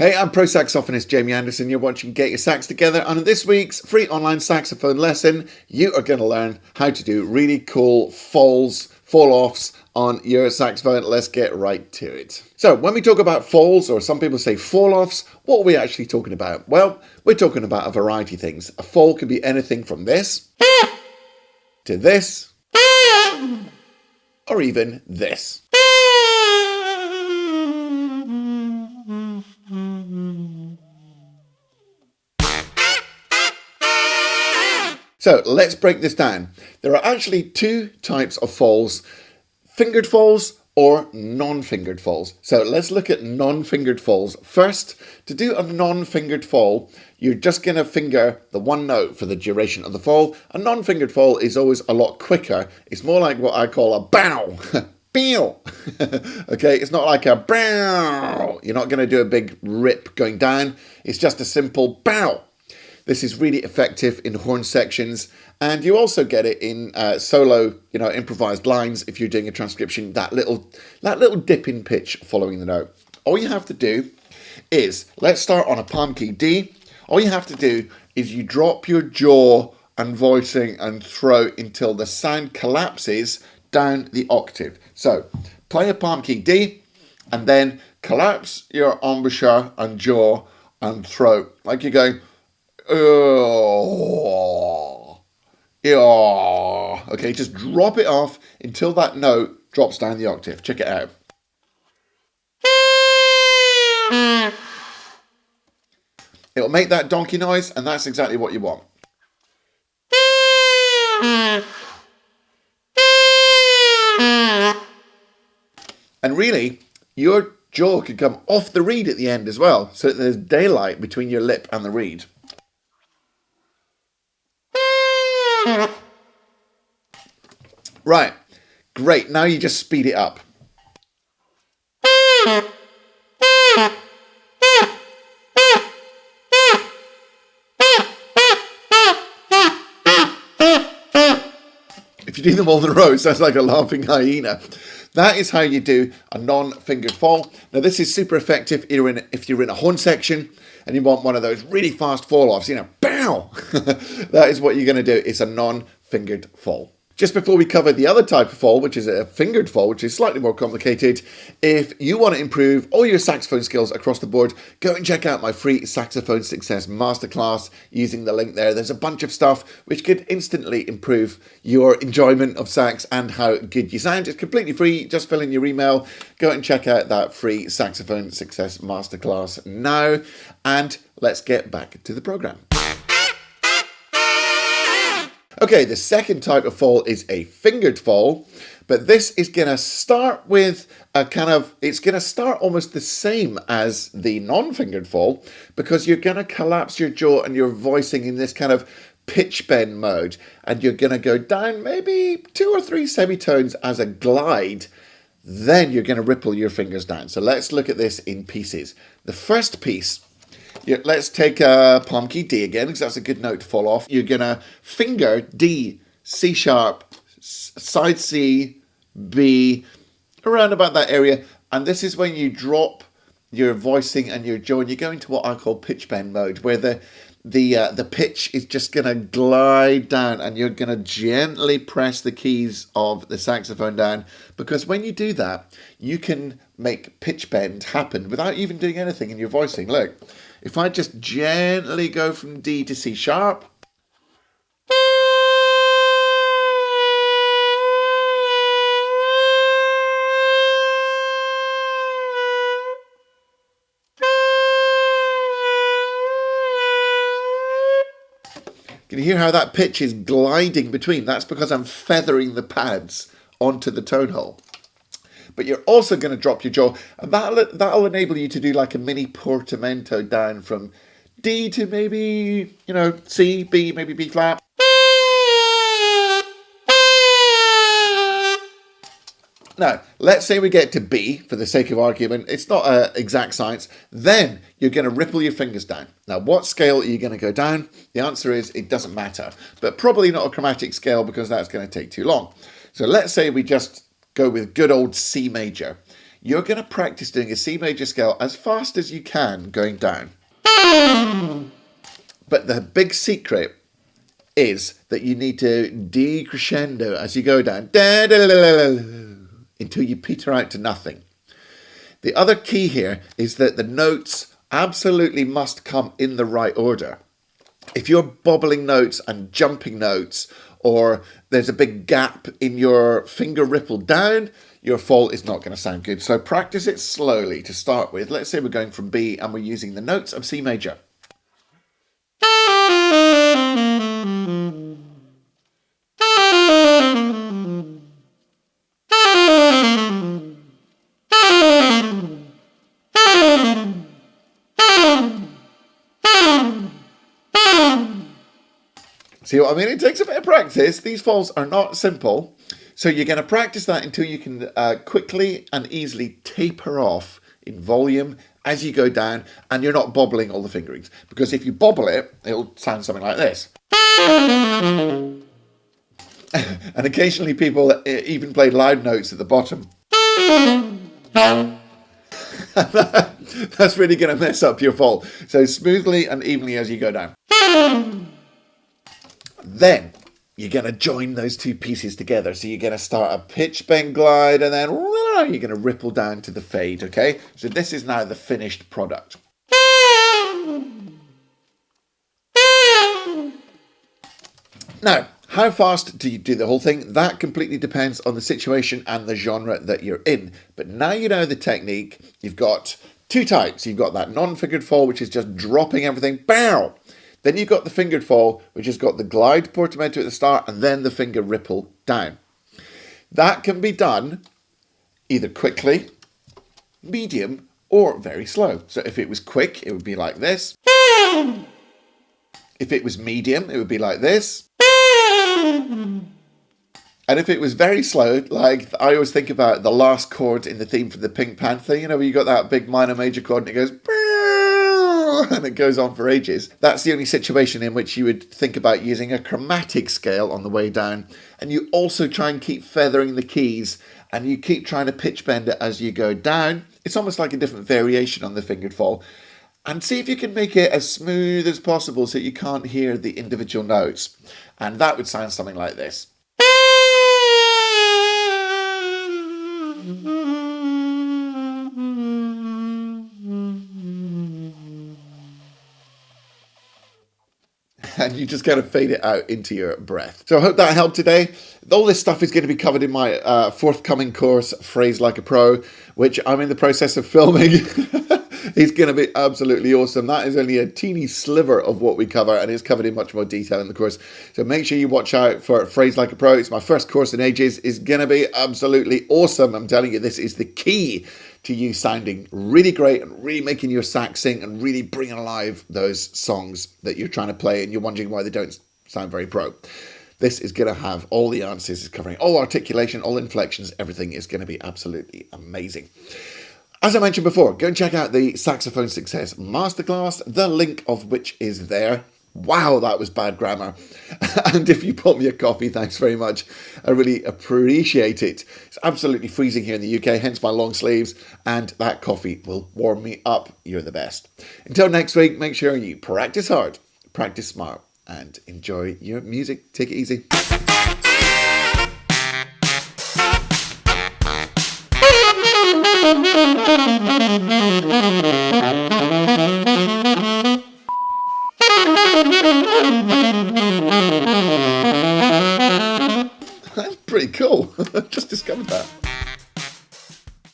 Hey, I'm pro saxophonist Jamie Anderson. You're watching Get Your Sax Together, and in this week's free online saxophone lesson, you are going to learn how to do really cool falls, fall-offs on your saxophone. Let's get right to it. So, when we talk about falls, or some people say fall-offs, what are we actually talking about? Well, we're talking about a variety of things. A fall could be anything from this to this, or even this. So let's break this down. There are actually two types of falls, fingered falls or non-fingered falls. So let's look at non-fingered falls. First, to do a non-fingered fall, you're just going to finger the one note for the duration of the fall. A non-fingered fall is always a lot quicker. It's more like what I call a bow. Bow. Okay, it's not like a bow. You're not going to do a big rip going down. It's just a simple bow. This is really effective in horn sections, and you also get it in solo, improvised lines. If you're doing a transcription, that little dip in pitch following the note. All you have to do is, let's start on a palm key D. All you have to do is you drop your jaw and voicing and throat until the sound collapses down the octave. So play a palm key D, and then collapse your embouchure and jaw and throat like you're going. Okay, just drop it off until that note drops down the octave. Check it out. It'll make that donkey noise, and that's exactly what you want. And really, your jaw could come off the reed at the end as well, so that there's daylight between your lip and the reed. Right, great. Now you just speed it up. If you do them all in a row, it sounds like a laughing hyena. That is how you do a non-fingered fall. Now, this is super effective if you're in a horn section and you want one of those really fast fall-offs, bow! That is what you're going to do. It's a non-fingered fall. Just before we cover the other type of fall, which is a fingered fall, which is slightly more complicated, if you want to improve all your saxophone skills across the board, go and check out my free Saxophone Success Masterclass using the link there. There's a bunch of stuff which could instantly improve your enjoyment of sax and how good you sound. It's completely free. Just fill in your email. Go and check out that free Saxophone Success Masterclass now. And let's get back to the program. Okay, the second type of fall is a fingered fall, but this is going to start with it's going to start almost the same as the non-fingered fall, because you're going to collapse your jaw and you're voicing in this kind of pitch bend mode, and you're going to go down maybe 2 or 3 semitones as a glide. Then you're going to ripple your fingers down. So let's look at this in pieces. The first piece, let's take a palm key D again, because that's a good note to fall off. You're going to finger D, C sharp, side C, B, around about that area. And this is when you drop your voicing and your jaw, and you go into what I call pitch bend mode, where the pitch is just going to glide down, and you're going to gently press the keys of the saxophone down, because when you do that, you can make pitch bend happen without even doing anything in your voicing. Look. If I just gently go from D to C sharp, can you hear how that pitch is gliding between? That's because I'm feathering the pads onto the tone hole. But you're also going to drop your jaw, and that'll enable you to do like a mini portamento down from D to maybe, C, B, maybe B flat. Now, let's say we get to B, for the sake of argument. It's not an exact science. Then you're going to ripple your fingers down. Now, what scale are you going to go down? The answer is it doesn't matter, but probably not a chromatic scale, because that's going to take too long. So let's say we just go with good old C major. you're going to practice doing a C major scale as fast as you can going down. But the big secret is that you need to decrescendo as you go down until you peter out to nothing. The other key here is that the notes absolutely must come in the right order. If you're bobbling notes and jumping notes, or there's a big gap in your finger ripple down, your fall is not going to sound good. So practice it slowly to start with. Let's say we're going from B and we're using the notes of C major. See what I mean? It takes a bit of practice. These falls are not simple. So you're going to practice that until you can quickly and easily taper off in volume as you go down, and you're not bobbling all the fingerings. Because if you bobble it, it'll sound something like this. And occasionally people even play loud notes at the bottom. That's really going to mess up your fall. So smoothly and evenly as you go down. Then you're going to join those two pieces together. So you're going to start a pitch bend glide and then you're going to ripple down to the fade, okay? So this is now the finished product. Now, how fast do you do the whole thing? That completely depends on the situation and the genre that you're in. But now you know the technique. You've got two types. You've got that non-fingered fall, which is just dropping everything. Bow! Then you've got the fingered fall, which has got the glide portamento at the start and then the finger ripple down. That can be done either quickly, medium, or very slow. So if it was quick, it would be like this. If it was medium, it would be like this. And if it was very slow, like I always think about the last chord in the theme for the Pink Panther, you know, where you got that big minor major chord and it goes... and it goes on for ages. That's the only situation in which you would think about using a chromatic scale on the way down. And you also try and keep feathering the keys and you keep trying to pitch bend it as you go down. It's almost like a different variation on the fingered fall. And see if you can make it as smooth as possible so you can't hear the individual notes. And that would sound something like this. And you just kind of fade it out into your breath. So I hope that helped today. All this stuff is going to be covered in my forthcoming course, Phrase Like a Pro, which I'm in the process of filming. It's going to be absolutely awesome. That is only a teeny sliver of what we cover, and it's covered in much more detail in the course. So make sure you watch out for Phrase Like a Pro. It's my first course in ages. It's going to be absolutely awesome. I'm telling you, this is the key to you sounding really great and really making your sax sing and really bringing alive those songs that you're trying to play and you're wondering why they don't sound very pro. This is going to have all the answers. It's covering all articulation, all inflections. Everything is going to be absolutely amazing. As I mentioned before, go and check out the Saxophone Success Masterclass, the link of which is there. Wow, that was bad grammar. And if you bought me a copy, thanks very much. I really appreciate it. It's absolutely freezing here in the UK, hence my long sleeves, and that coffee will warm me up. You're the best. Until next week, make sure you practice hard, practice smart, and enjoy your music. Take it easy. That's pretty cool. Just discovered that.